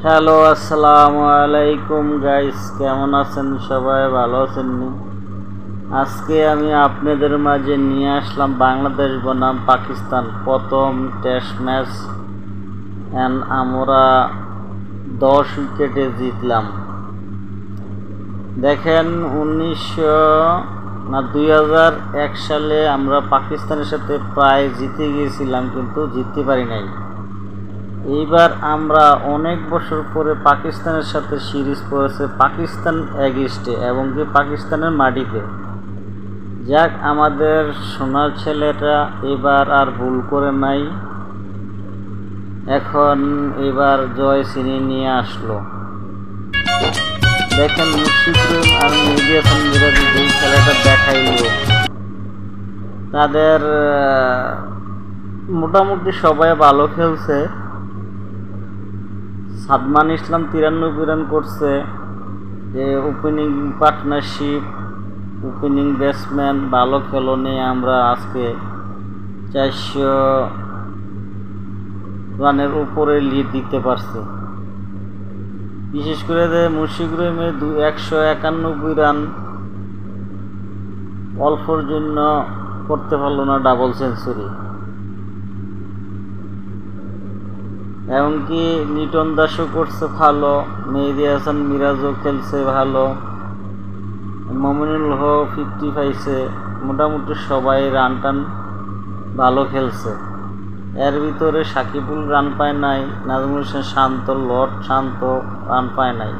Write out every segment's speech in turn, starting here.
Hello, আসসালামু আলাইকুম guys, কেমন আছেন সবাই? ভালো আছেন নি? আজকে আমি আপনাদের মাঝে নিয়ে আসলাম বাংলাদেশ বনাম পাকিস্তান প্রথম টেস্ট ম্যাচ অ্যান্ড আমরা 10 উইকেটে জিতলাম। দেখেন 2001 সালে আমরা পাকিস্তানের সাথে প্রায় জিতে গিয়েছিলাম, কিন্তু জিততে পারি নাই। এইবার আমরা অনেক বছর পরে পাকিস্তানের সাথে সিরিজ পড়েছে পাকিস্তান এগেইনস্টে এবং কি পাকিস্তানের মাটিতে। যাক, আমাদের সোনার ছেলেটা এবার আর ভুল করে নাই, এখন এবার জয় ছিনিয়ে নিয়ে আসলো। দেখেন মুশফিকুর আর মেহেদী হাসান মিরাজ যেই খেলাটা দেখাইল, তাদের মোটামুটি সবাই ভালো খেলছে। সাদমান ইসলাম 93 রান করছে। যে ওপেনিং পার্টনারশিপ, ওপেনিং ব্যাটসম্যান ভালো খেলো নিয়ে আমরা আজকে 400 রানের উপরে লিড দিতে পারছি। বিশেষ করে মুশফিকুর রহিমের 191 রান অল্পর জন্য করতে পারলো না ডাবল সেঞ্চুরি। এমনকি লিটন দাসও করছে ভালো, মেহেদী হাসান মিরাজও খেলছে ভালো, মমিনুল হক 50 পাইছে। মোটামুটি সবাই রান টান ভালো খেলছে। এর ভিতরে সাকিবুল রান পায় নাই, নাজমুল হোসেন শান্ত, শান্ত রান পায় নাই।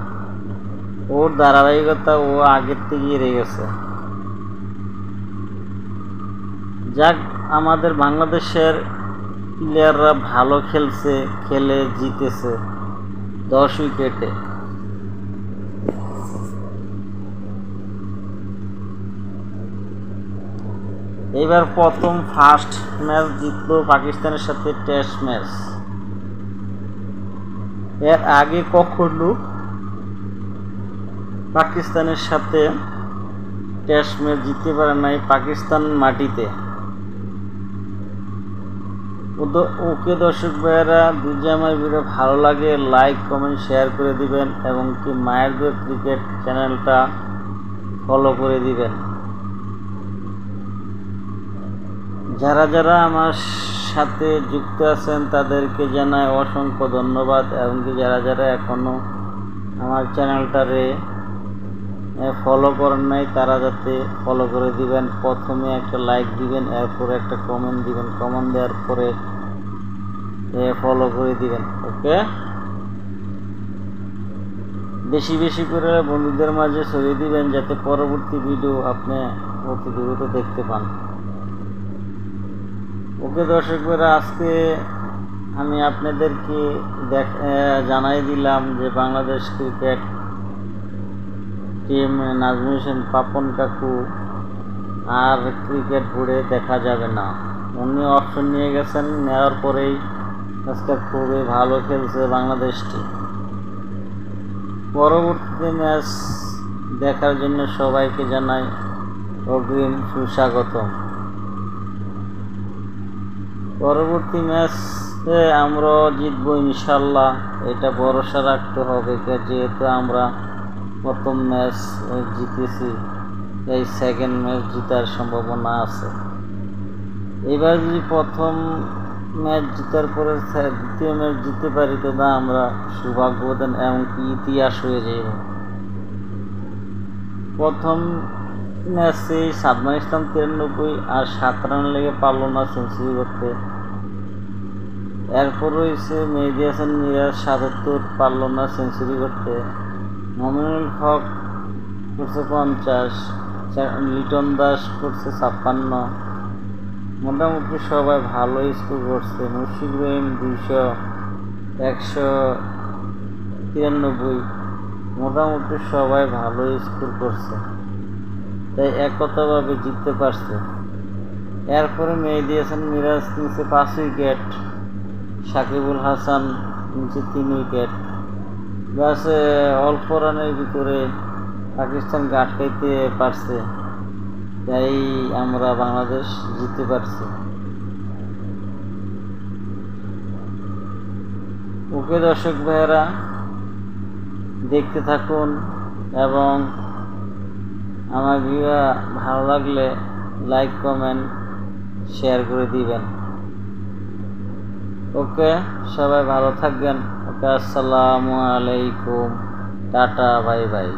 ওর ধারাবাহিকতা ও আগের থেকে এড়ে গেছে। যাক, আমাদের বাংলাদেশের প্লেয়াররা ভালো খেলছে, খেলে জিতেছে 10 উইকেটে। এবার প্রথম ফার্স্ট ম্যাচ জিতলো পাকিস্তানের সাথে টেস্ট ম্যাচ। এর আগে কখনো পাকিস্তানের সাথে টেস্ট ম্যাচ জিততে পারে নাই পাকিস্তান মাটিতে। ওকে দর্শক ভাইয়েরা, যদি আমার ভিডিও ভালো লাগে লাইক কমেন্ট শেয়ার করে দিবেন এবং কি মায়ের দুয়ার ক্রিকেট চ্যানেলটা ফলো করে দিবেন। যারা যারা আমার সাথে যুক্ত আছেন তাদেরকে জানাই অসংখ্য ধন্যবাদ এবং কি যারা যারা এখনও আমার চ্যানেলটারে ফলো করেন নাই তারা যাতে ফলো করে দিবেন। প্রথমে একটা লাইক দিবেন, এরপরে একটা কমেন্ট দিবেন, কমেন্ট দেওয়ার পরে ফলো করে দিবেন। ওকে, বেশি বেশি করে বন্ধুদের মাঝে ছড়িয়ে দিবেন যাতে পরবর্তী ভিডিও আপনি অতি দ্রুত দেখতে পান। ওকে দর্শক ভাইরা, আজকে আমি আপনাদেরকে জানাই দিলাম যে বাংলাদেশ ক্রিকেট টিম নাজমুল হোসেন পাপন কাকু আর ক্রিকেট বোর্ডে দেখা যাবে না। উনি অপশন নিয়ে গেছেন, নেওয়ার পরেই আজকে খুবই ভালো খেলছে বাংলাদেশটি। পরবর্তী ম্যাচ দেখার জন্য সবাইকে জানাই অগ্রিম সুস্বাগতম। পরবর্তী ম্যাচে আমরা জিতবো ইনশাল্লাহ, এটা ভরসা রাখতে হবে, যেহেতু আমরা প্রথম ম্যাচ জিতেছি, এই সেকেন্ড ম্যাচ জিতার সম্ভাবনা আছে। এবার যদি প্রথম ম্যাচ জিতার পরে দ্বিতীয় ম্যাচ জিততে পারি তবে আমরা সৌভাগ্যবান এমনকি ইতিহাস হয়ে যাব। প্রথম ম্যাচে সাদমান ইসলাম 93 আর 7 রান লেগে পারল না সেঞ্চুরি করতে। এরপর রয়েছে মেহেদী হাসান মিরাজ 77, পারল না সেঞ্চুরি করতে। মমিনুল হক করছে 50, লিটন দাস করছে 56। মোটামুটি সবাই ভালো স্কোর করছে। মুশফিকুর রহিম 200, 193, মোটামুটি সবাই ভালো স্কোর করছে, তাই একতাভাবে জিততে পারছে। এরপরে মেহেদী হাসান মিরাজ নিচে 5 উইকেট, সাকিবুল হাসান নিচে 3 উইকেট। বাস অল্প রানের ভিতরে পাকিস্তান আটকাইতে পারছে, তাই আমরা বাংলাদেশ জিততে পারছি। ওকে দর্শক ভাইয়েরা, দেখতে থাকুন এবং আমার ভিডিও ভালো লাগলে লাইক কমেন্ট শেয়ার করে দিবেন। ওকে, সবাই ভালো থাকবেন। ওকে, আসসালামু আলাইকুম, টাটা, বাই বাই।